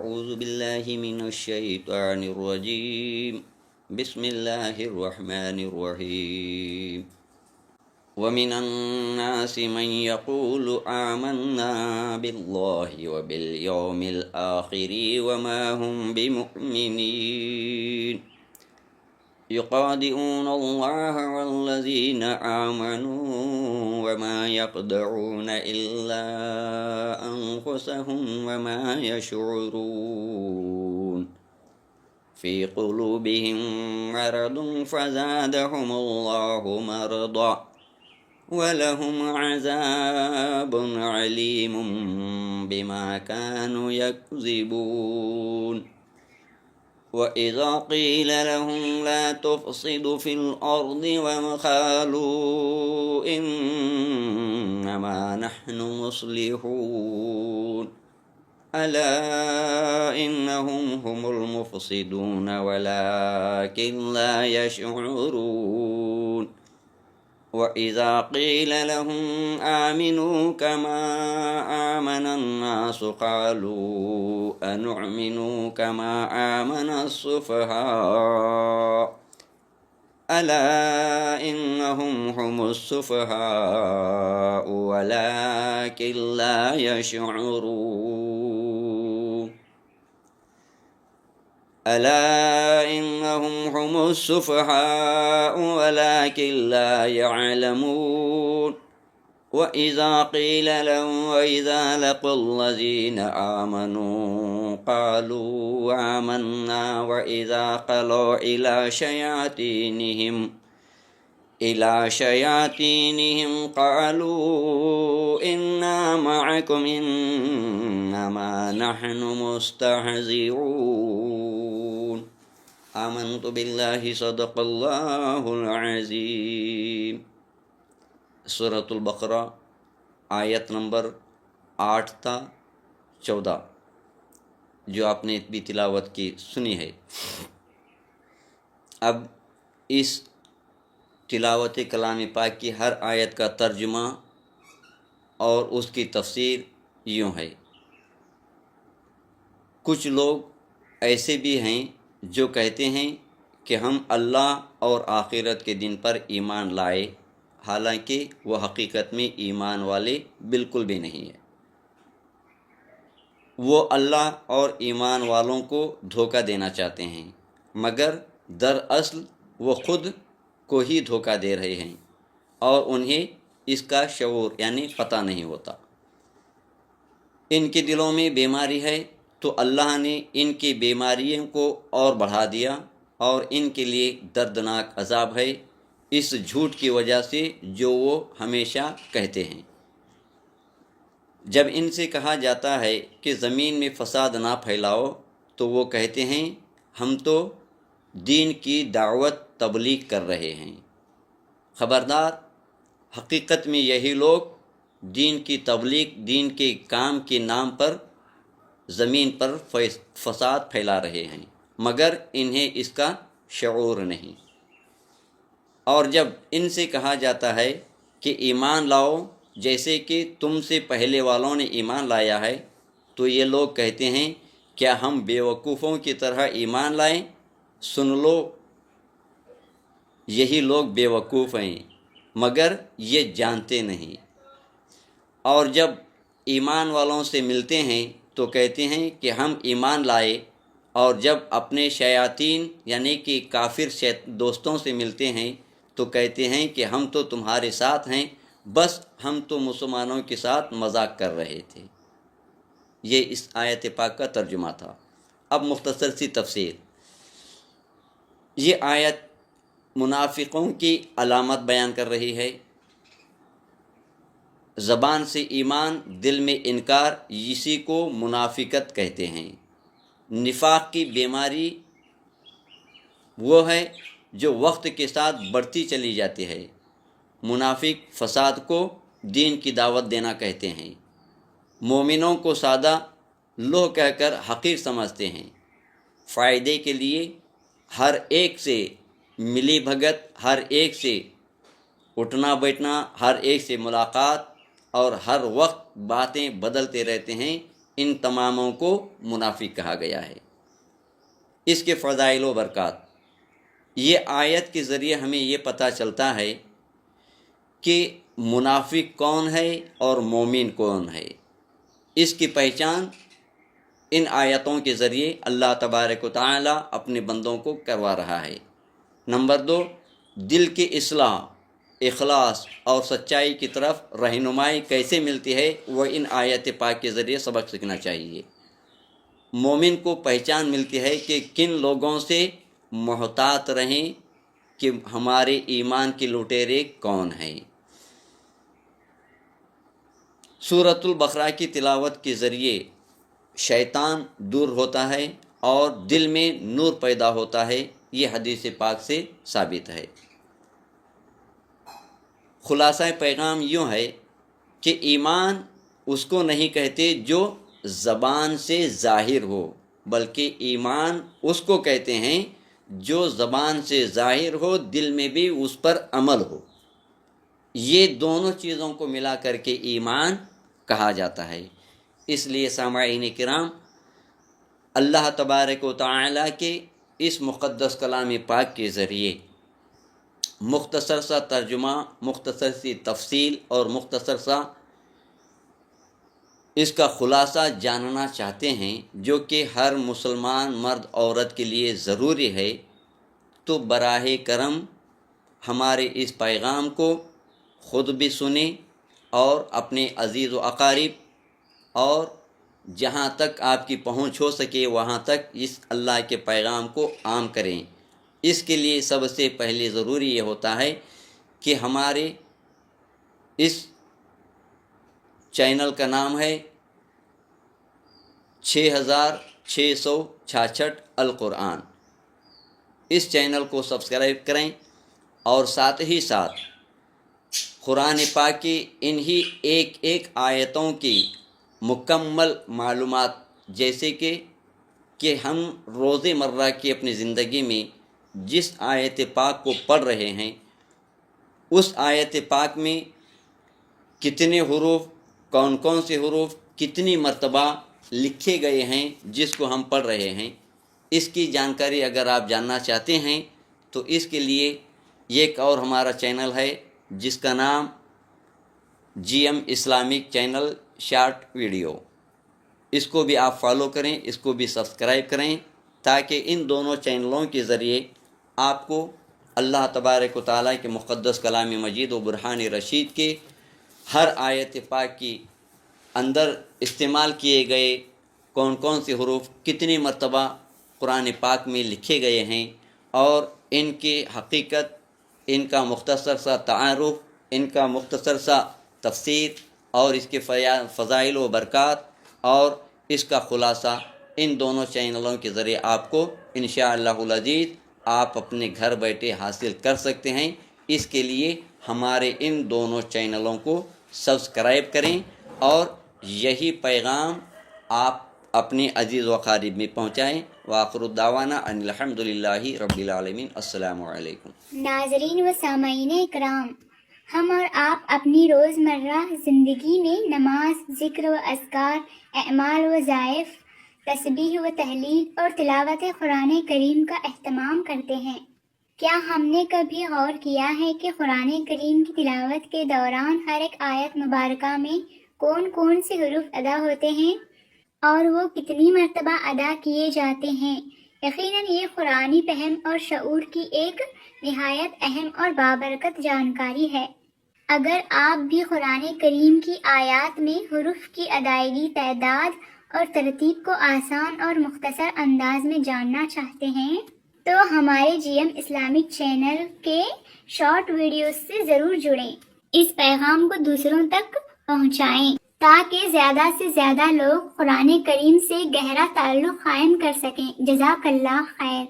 أعوذ بالله من الشيطان الرجيم بسم الله الرحمن الرحيم ومن الناس من يقول آمنا بالله وباليوم الآخر وما هم بمؤمنين يخادعون الله والذين آمنوا وما يخدعون إلا أنفسهم وما يشعرون في قلوبهم مرض فزادهم الله مرضا ولهم عذاب عليم بما كانوا يكذبون وإذا قيل لهم لا تفسدوا في الأرض وقالوا إنما نحن مصلحون ألا إنهم هم المفسدون ولكن لا يشعرون وإذا قيل لهم آمنوا كما آمن الناس قالوا أنؤمن كما آمن السفهاء ألا إنهم هم السفهاء ولكن لا يشعرون ألا إنهم هم السفهاء ولكن لا يعلمون وإذا قيل لهم وإذا لقوا الذين آمنوا قالوا آمنا وإذا خلوا إلى شياطينهم قالوا إنا معكم إنما نحن مستهزئون آمنت بالله صدق اللہ العظیم۔ سورۃ البقرہ آیت نمبر 8 تا 14 جو آپ نے بھی تلاوت کی سنی ہے۔ اب اس تلاوت کلام پاک کی ہر آیت کا ترجمہ اور اس کی تفسیر یوں ہے۔ کچھ لوگ ایسے بھی ہیں جو کہتے ہیں کہ ہم اللہ اور آخرت کے دن پر ایمان لائے، حالانکہ وہ حقیقت میں ایمان والے بالکل بھی نہیں ہیں۔ وہ اللہ اور ایمان والوں کو دھوکہ دینا چاہتے ہیں، مگر دراصل وہ خود کو ہی دھوکہ دے رہے ہیں اور انہیں اس کا شعور یعنی پتہ نہیں ہوتا۔ ان کے دلوں میں بیماری ہے تو اللہ نے ان کی بیماریوں کو اور بڑھا دیا اور ان کے لیے دردناک عذاب ہے اس جھوٹ کی وجہ سے جو وہ ہمیشہ کہتے ہیں۔ جب ان سے کہا جاتا ہے کہ زمین میں فساد نہ پھیلاؤ تو وہ کہتے ہیں ہم تو دین کی دعوت تبلیغ کر رہے ہیں۔ خبردار، حقیقت میں یہی لوگ دین کی تبلیغ، دین کے کام کے نام پر زمین پر فساد پھیلا رہے ہیں، مگر انہیں اس کا شعور نہیں۔ اور جب ان سے کہا جاتا ہے کہ ایمان لاؤ جیسے کہ تم سے پہلے والوں نے ایمان لایا ہے تو یہ لوگ کہتے ہیں کیا ہم بیوقوفوں کی طرح ایمان لائیں؟ سن لو، یہی لوگ بیوقوف ہیں مگر یہ جانتے نہیں۔ اور جب ایمان والوں سے ملتے ہیں تو کہتے ہیں کہ ہم ایمان لائے، اور جب اپنے شیاطین یعنی کہ کافر دوستوں سے ملتے ہیں تو کہتے ہیں کہ ہم تو تمہارے ساتھ ہیں، بس ہم تو مسلمانوں کے ساتھ مذاق کر رہے تھے۔ یہ اس آیت پاک کا ترجمہ تھا۔ اب مختصر سی تفسیر۔ یہ آیت منافقوں کی علامت بیان کر رہی ہے۔ زبان سے ایمان، دل میں انکار، اسی کو منافقت کہتے ہیں۔ نفاق کی بیماری وہ ہے جو وقت کے ساتھ بڑھتی چلی جاتی ہے۔ منافق فساد کو دین کی دعوت دینا کہتے ہیں۔ مومنوں کو سادہ لوہ کہہ کر حقیر سمجھتے ہیں۔ فائدے کے لیے ہر ایک سے ملی بھگت، ہر ایک سے اٹھنا بیٹھنا، ہر ایک سے ملاقات اور ہر وقت باتیں بدلتے رہتے ہیں ان تماموں کو منافق کہا گیا ہے۔ اس کے فضائل و برکات، یہ آیت کے ذریعے ہمیں یہ پتہ چلتا ہے کہ منافق کون ہے اور مومن کون ہے۔ اس کی پہچان ان آیتوں کے ذریعے اللہ تبارک و تعالی اپنے بندوں کو کروا رہا ہے۔ نمبر 2، دل کی اصلاح، اخلاص اور سچائی کی طرف رہنمائی کیسے ملتی ہے، وہ ان آیت پاک کے ذریعے سبق سیکھنا چاہیے۔ مومن کو پہچان ملتی ہے کہ کن لوگوں سے محتاط رہیں کہ ہمارے ایمان کے لٹیرے کون ہیں۔ سورۃ البقرہ کی تلاوت کے ذریعے شیطان دور ہوتا ہے اور دل میں نور پیدا ہوتا ہے، یہ حدیث پاک سے ثابت ہے۔ خلاصہ پیغام یوں ہے کہ ایمان اس کو نہیں کہتے جو زبان سے ظاہر ہو، بلکہ ایمان اس کو کہتے ہیں جو زبان سے ظاہر ہو، دل میں بھی اس پر عمل ہو۔ یہ دونوں چیزوں کو ملا کر کے ایمان کہا جاتا ہے۔ اس لیے سامعین کرام، اللہ تبارک و تعالی کے اس مقدس کلام پاک کے ذریعے مختصر سا ترجمہ، مختصر سی تفصیل اور مختصر سا اس کا خلاصہ جاننا چاہتے ہیں، جو کہ ہر مسلمان مرد عورت کے لیے ضروری ہے، تو براہ کرم ہمارے اس پیغام کو خود بھی سنیں اور اپنے عزیز و اقارب اور جہاں تک آپ کی پہنچ ہو سکے وہاں تک اس اللہ کے پیغام کو عام کریں۔ اس کے لیے سب سے پہلے ضروری یہ ہوتا ہے کہ ہمارے اس چینل کا نام ہے 6666 القرآن۔ اس چینل کو سبسکرائب کریں اور ساتھ ہی ساتھ قرآن پاک کی انہی ایک ایک آیتوں کی مکمل معلومات، جیسے کہ ہم روز مرہ کی اپنی زندگی میں جس آیت پاک کو پڑھ رہے ہیں، اس آیت پاک میں کتنے حروف، کون کون سے حروف کتنی مرتبہ لکھے گئے ہیں جس کو ہم پڑھ رہے ہیں، اس کی جانکاری اگر آپ جاننا چاہتے ہیں تو اس کے لیے ایک اور ہمارا چینل ہے جس کا نام GM Islamic channel short video. اس کو بھی آپ فالو کریں، اس کو بھی سبسکرائب کریں، تاکہ ان دونوں چینلوں کے ذریعے آپ کو اللہ تبارک و تعالیٰ کے مقدس کلام مجید و برہان رشید کے ہر آیت پاک کی اندر استعمال کیے گئے کون کون سے حروف کتنی مرتبہ قرآن پاک میں لکھے گئے ہیں، اور ان کی حقیقت، ان کا مختصر سا تعارف، ان کا مختصر سا تفسیر اور اس کے فضائل و برکات اور اس کا خلاصہ ان دونوں چینلوں کے ذریعے آپ کو انشاءاللہ العزیز آپ اپنے گھر بیٹھے حاصل کر سکتے ہیں۔ اس کے لیے ہمارے ان دونوں چینلوں کو سبسکرائب کریں اور یہی پیغام آپ اپنے عزیز و اقارب میں پہنچائیں۔ وآخر الدعوانا ان الحمدللہ رب العالمین۔ السلام علیکم۔ ناظرین و سامعین اکرام، ہم اور آپ اپنی روزمرہ زندگی میں نماز، ذکر و اذکار، اعمال و وظائف، تسبیح و تہلیل اور تلاوت قرآن کریم کا اہتمام کرتے ہیں۔ کیا ہم نے کبھی غور کیا ہے کہ قرآن کریم کی تلاوت کے دوران ہر ایک آیت مبارکہ میں کون کون سے حروف ادا ہوتے ہیں اور وہ کتنی مرتبہ ادا کیے جاتے ہیں؟ یقیناً یہ قرآنی فہم اور شعور کی ایک نہایت اہم اور بابرکت جانکاری ہے۔ اگر آپ بھی قرآن کریم کی آیات میں حروف کی ادائیگی، تعداد اور ترتیب کو آسان اور مختصر انداز میں جاننا چاہتے ہیں تو ہمارے GM اسلامک چینل کے شارٹ ویڈیوز سے ضرور جڑیں۔ اس پیغام کو دوسروں تک پہنچائیں تاکہ زیادہ سے زیادہ لوگ قرآن کریم سے گہرا تعلق قائم کر سکیں۔ جزاک اللہ خیر۔